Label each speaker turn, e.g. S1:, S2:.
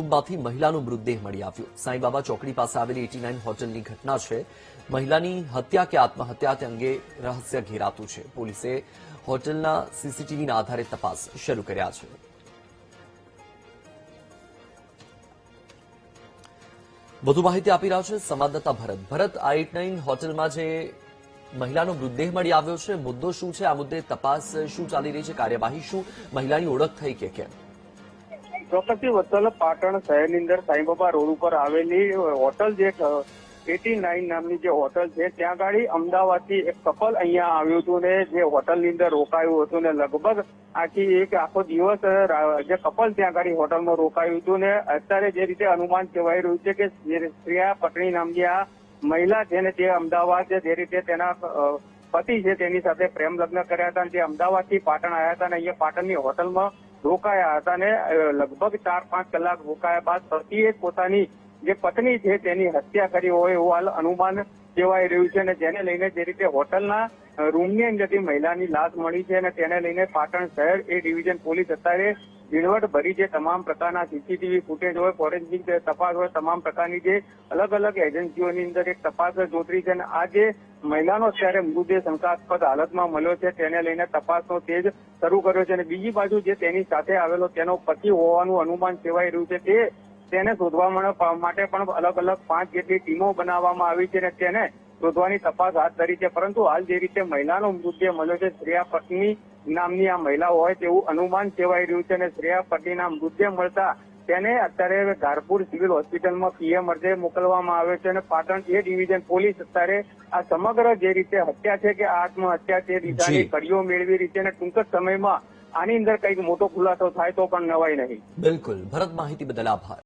S1: રૂમમાંથી મહિલાનો મૃતદેહ મળી આવ્યો। સાંઈબાબા ચોકડી પાસે આવેલી 89 હોટલની ઘટના છે। મહિલાની હત્યા કે આત્મહત્યા તે અંગે રહસ્ય ઘેરાતું છે। પોલીસે હોટલના સીસીટીવીના આધારે તપાસ શરૂ કર્યા છે। વધુ માહિતી આપી રહ્યા છે સંવાદદાતા ભરત। ભરત, આ 89 હોટલમાં જે મહિલાનો મૃતદેહ મળી આવ્યો છે, મુદ્દો શું છે? આ મુદ્દે તપાસ શું ચાલી રહી છે? કાર્યવાહી શું? મહિલાની ઓળખ થઈ કે કેમ?
S2: ચોક્કસથી વત્સલ, પાટણ શહેરની અંદર સાંઈબાબા રોડ ઉપર આવેલી હોટલ જે 89 નામની જે હોટલ છે, ત્યાં ગાડી અમદાવાદથી એક કપલ અહીંયા આવ્યું હતું ને જે હોટલની અંદર રોકાયું હતું ને લગભગ આખો દિવસ જે કપલ ત્યાં ગાડી હોટલમાં રોકાયું હતું ને અત્યારે જે રીતે અનુમાન કહેવાય રહ્યું છે કે શ્રેયા પટણી નામની આ મહિલા છે ને તે અમદાવાદ જે રીતે તેના પતિ છે તેની સાથે પ્રેમ લગ્ન કર્યા હતા, તે અમદાવાદથી પાટણ આવ્યા હતા અને અહીંયા પાટણની હોટલમાં રોકાયા હતા ને લગભગ 4-5 કલાક રોકાયા બાદ પતિએ પોતાની જે પત્ની છે તેની હત્યા કરી હોય એવું હાલ અનુમાન કહેવાય રહ્યું છે અને જેને લઈને જે રીતે હોટલના રૂમની અંદરથી મહિલાની લાશ મળી છે અને તેને લઈને પાટણ શહેર એ ડિવિઝન પોલીસ અત્યારે ઝીણવટ ભરી જે તમામ પ્રકારના સીસીટીવી ફૂટેજ હોય, ફોરેન્સિક તપાસ હોય, તમામ પ્રકારની જે અલગ અલગ એજન્સીઓની અંદર એક તપાસ જોતરી છે અને આ જે મહિલાનો અત્યારે મૃતદેહ શંકાસ્પદ હાલતમાં મળ્યો છે તેને લઈને તપાસનો તેજ શરૂ કર્યો છે અને બીજી બાજુ જે તેની સાથે આવેલો તેનો પતિ હોવાનું અનુમાન કહેવાય રહ્યું છે તેને શોધવા માટે પણ અલગ અલગ 5 જેટલી ટીમો બનાવવામાં આવી છે અને તેને શોધવાની તપાસ હાથ ધરી છે। પરંતુ હાલ જે રીતે મહિલાનો મૃતદેહ મળ્યો છે, શ્રેયા પટની નામની આ મહિલા હોય તેવું અનુમાન કહેવાય રહ્યું છે અને શ્રેયા પટનીના મૃતદેહ મળતા તેને અત્યારે ધારપુર સિવિલ હોસ્પિટલમાં પીએમ અર્થે મોકલવામાં આવ્યો છે અને પાટણ એ ડિવિઝન પોલીસ અત્યારે આ સમગ્ર જે રીતે હત્યા છે કે આત્મહત્યા તે દિશાની કડીઓ મેળવી રહી છે અને ટૂંક જ સમયમાં આની અંદર કંઈક મોટો ખુલાસો થાય તો પણ નવાઈ નહીં।
S1: બિલકુલ ભરત, માહિતી બદલ આભાર।